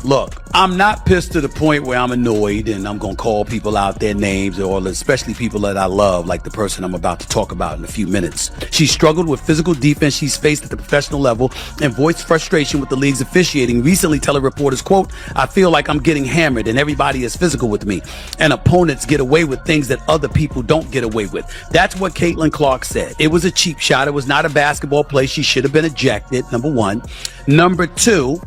Look, I'm not pissed to the point where I'm annoyed and I'm going to call people out their names, or especially people that I love, like the person I'm about to talk about in a few minutes. She struggled with physical defense she's faced at the professional level and voiced frustration with the league's officiating, recently telling reporters, quote, "I feel like I'm getting hammered and everybody is physical with me, and opponents get away with things that other people don't get away with." That's what Caitlin Clark said. It was a cheap shot. It was not a basketball play. She should have been ejected, number one. Number two,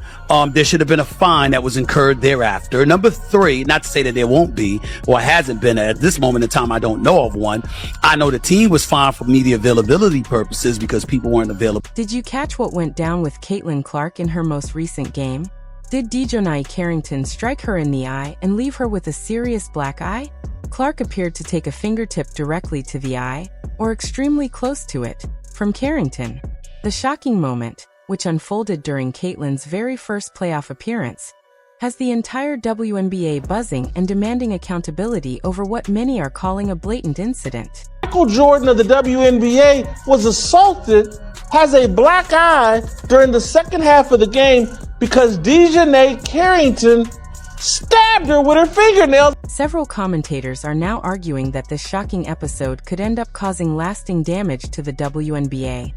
there should have been a fine that was incurred thereafter. Number three, not to say that there won't be or hasn't been at this moment in time, I don't know of one. I know the team was fined for media availability purposes because people weren't available. Did you catch what went down with Caitlin Clark in her most recent game? Did Dejounte Carrington strike her in the eye and leave her with a serious black eye? Clark appeared to take a fingertip directly to the eye, or extremely close to it, from Carrington. The shocking moment, which unfolded during Caitlin's very first playoff appearance, has the entire WNBA buzzing and demanding accountability over what many are calling a blatant incident. Michael Jordan of the WNBA was assaulted, has a black eye during the second half of the game because Dejounte Carrington stabbed her with her fingernails. Several commentators are now arguing that this shocking episode could end up causing lasting damage to the WNBA,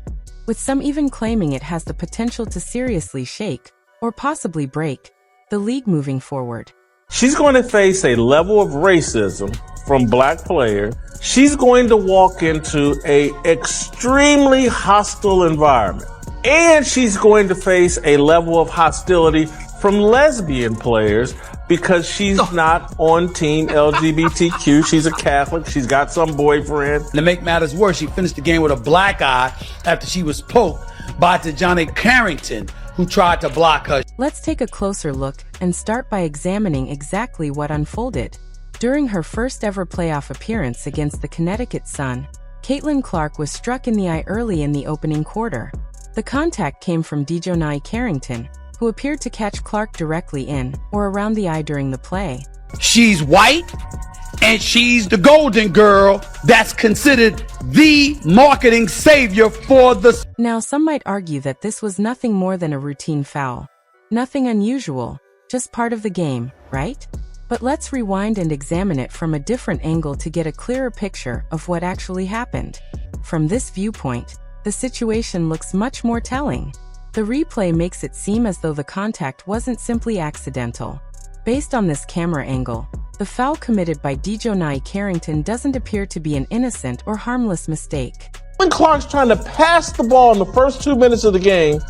with some even claiming it has the potential to seriously shake, or possibly break, the league moving forward. She's going to face a level of racism from black players. She's going to walk into a extremely hostile environment. And she's going to face a level of hostility from lesbian players because she's not on team LGBTQ. She's a Catholic. She's got some boyfriend. To make matters worse, she finished the game with a black eye after she was poked by Dejounte Carrington, who tried to block her. Let's take a closer look and start by examining exactly what unfolded. During her first ever playoff appearance against the Connecticut Sun, Caitlin Clark was struck in the eye early in the opening quarter. The contact came from Dejounte Carrington, who appeared to catch Clark directly in or around the eye during the play. She's white, and she's the golden girl that's considered the marketing savior for the... Now, some might argue that this was nothing more than a routine foul. Nothing unusual, just part of the game, right? But let's rewind and examine it from a different angle to get a clearer picture of what actually happened. From this viewpoint, the situation looks much more telling. The replay makes it seem as though the contact wasn't simply accidental. Based on this camera angle, the foul committed by Dejounte Carrington doesn't appear to be an innocent or harmless mistake. When Clark's trying to pass the ball in the first 2 minutes of the game,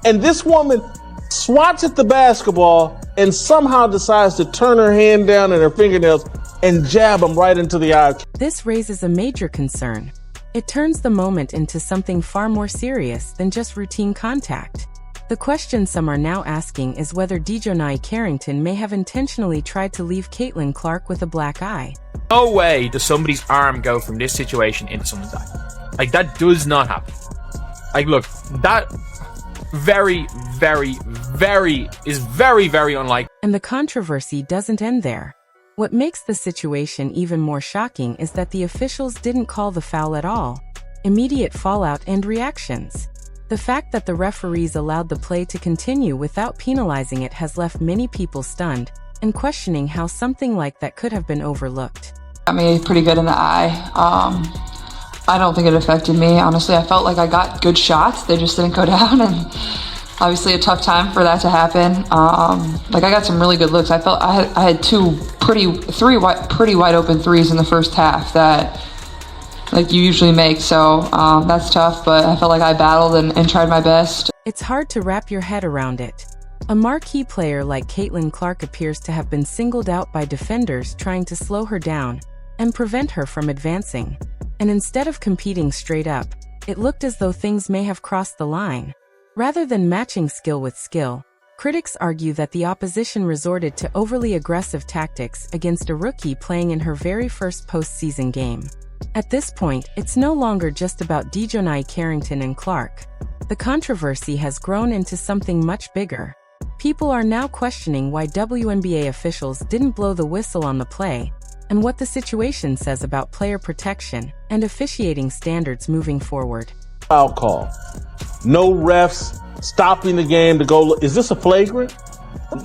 and this woman swats at the basketball and somehow decides to turn her hand down and her fingernails and jab him right into the eye. This raises a major concern. It turns the moment into something far more serious than just routine contact. The question some are now asking is whether Dejounte Carrington may have intentionally tried to leave Caitlin Clark with a black eye. No way does somebody's arm go from this situation into someone's eye. Like, that does not happen. Like, look, that very, very, very unlikely. And the controversy doesn't end there. What makes the situation even more shocking is that the officials didn't call the foul at all. Immediate fallout and reactions. The fact that the referees allowed the play to continue without penalizing it has left many people stunned and questioning how something like that could have been overlooked. Got me pretty good in the eye. I don't think it affected me. Honestly, I felt like I got good shots. They just didn't go down, and obviously a tough time for that to happen. Like, I got some really good looks. I felt I had three wide open threes in the first half that, like, you usually make. So that's tough, but I felt like I battled and tried my best. It's hard to wrap your head around it. A marquee player like Caitlin Clark appears to have been singled out by defenders trying to slow her down and prevent her from advancing. And instead of competing straight up, it looked as though things may have crossed the line. Rather than matching skill with skill, critics argue that the opposition resorted to overly aggressive tactics against a rookie playing in her very first postseason game. At this point, it's no longer just about Dejounte Carrington and Clark. The controversy has grown into something much bigger. People are now questioning why WNBA officials didn't blow the whistle on the play, and what the situation says about player protection and officiating standards moving forward. Foul call. No refs stopping the game to go. Is this a flagrant?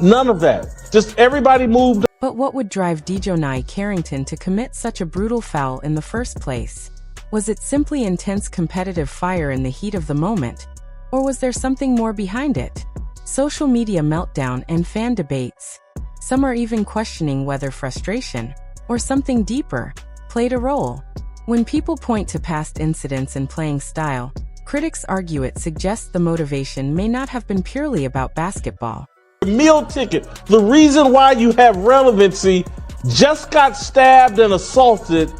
None of that. Just everybody moved. But what would drive Dejounte Carrington to commit such a brutal foul in the first place? Was it simply intense competitive fire in the heat of the moment? Or was there something more behind it? Social media meltdown and fan debates. Some are even questioning whether frustration, or something deeper, played a role. When people point to past incidents and playing style, critics argue it suggests the motivation may not have been purely about basketball. Meal ticket, the reason why you have relevancy, just got stabbed and assaulted.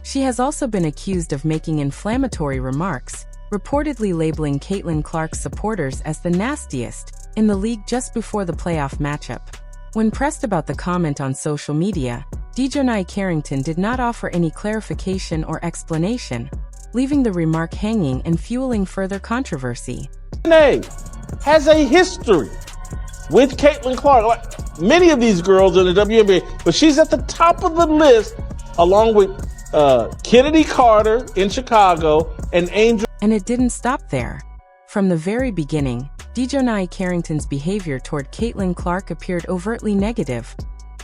She has also been accused of making inflammatory remarks, reportedly labeling Caitlin Clark's supporters as the nastiest in the league just before the playoff matchup. When pressed about the comment on social media, Dejounte Carrington did not offer any clarification or explanation, leaving the remark hanging and fueling further controversy. Has a history with Caitlin Clark, like many of these girls in the WNBA, but she's at the top of the list along with Kennedy Carter in Chicago and Angel. And it didn't stop there. From the very beginning, Dejounte Carrington's behavior toward Caitlin Clark appeared overtly negative,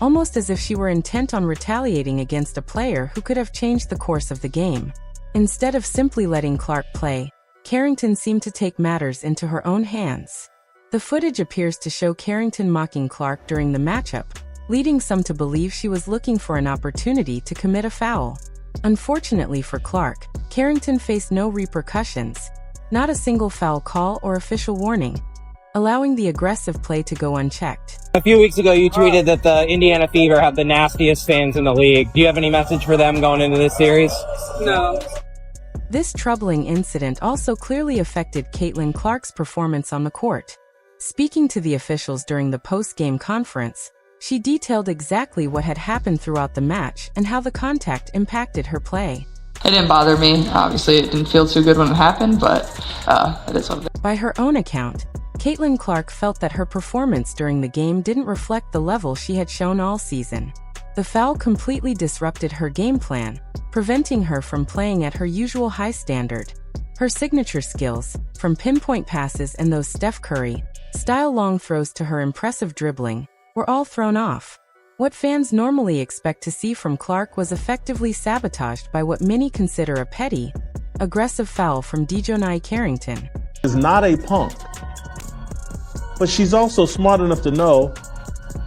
almost as if she were intent on retaliating against a player who could have changed the course of the game. Instead of simply letting Clark play, Carrington seemed to take matters into her own hands. The footage appears to show Carrington mocking Clark during the matchup, leading some to believe she was looking for an opportunity to commit a foul. Unfortunately for Clark, Carrington faced no repercussions, not a single foul call or official warning, allowing the aggressive play to go unchecked. A few weeks ago, you tweeted that the Indiana Fever have the nastiest fans in the league. Do you have any message for them going into this series? No. This troubling incident also clearly affected Caitlin Clark's performance on the court. Speaking to the officials during the post-game conference, she detailed exactly what had happened throughout the match and how the contact impacted her play. It didn't bother me. Obviously, it didn't feel too good when it happened, but it is what it is. By her own account, Caitlin Clark felt that her performance during the game didn't reflect the level she had shown all season. The foul completely disrupted her game plan, preventing her from playing at her usual high standard. Her signature skills, from pinpoint passes and those Steph Curry style long throws to her impressive dribbling, were all thrown off. What fans normally expect to see from Clark was effectively sabotaged by what many consider a petty, aggressive foul from Dejounte Carrington. Is not a punk, but she's also smart enough to know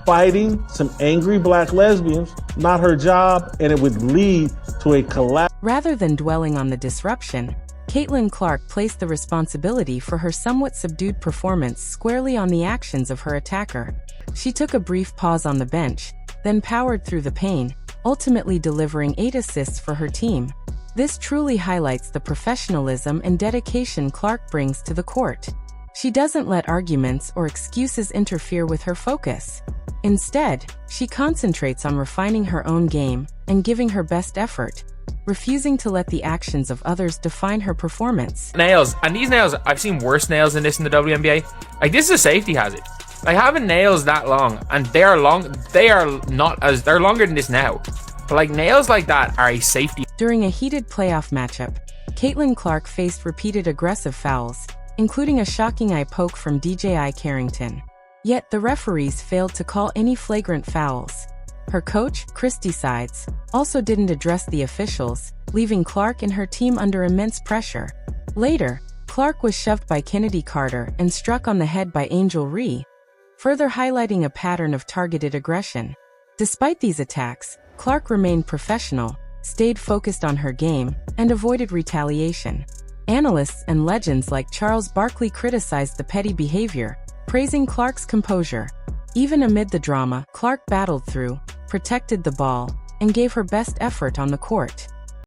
fighting some angry black lesbians, not her job, and it would lead to a collapse. Rather than dwelling on the disruption, Caitlin Clark placed the responsibility for her somewhat subdued performance squarely on the actions of her attacker. She took a brief pause on the bench, then powered through the pain, ultimately delivering 8 assists for her team. This truly highlights the professionalism and dedication Clark brings to the court. She doesn't let arguments or excuses interfere with her focus. Instead, she concentrates on refining her own game and giving her best effort, refusing to let the actions of others define her performance. Nails, and these nails, I've seen worse nails than this in the WNBA. Like, this is a safety hazard. Like, having nails that long, and they're longer than this now. But like, nails like that are a safety. During a heated playoff matchup, Caitlin Clark faced repeated aggressive fouls, including a shocking eye poke from Dejounte Carrington. Yet the referees failed to call any flagrant fouls. Her coach, Christy Sides, also didn't address the officials, leaving Clark and her team under immense pressure. Later, Clark was shoved by Kennedy Carter and struck on the head by Angel Ree, further highlighting a pattern of targeted aggression. Despite these attacks, Clark remained professional, stayed focused on her game, and avoided retaliation. Analysts and legends like Charles Barkley criticized the petty behavior, praising Clark's composure. Even amid the drama, Clark battled through, protected the ball, and gave her best effort on the court.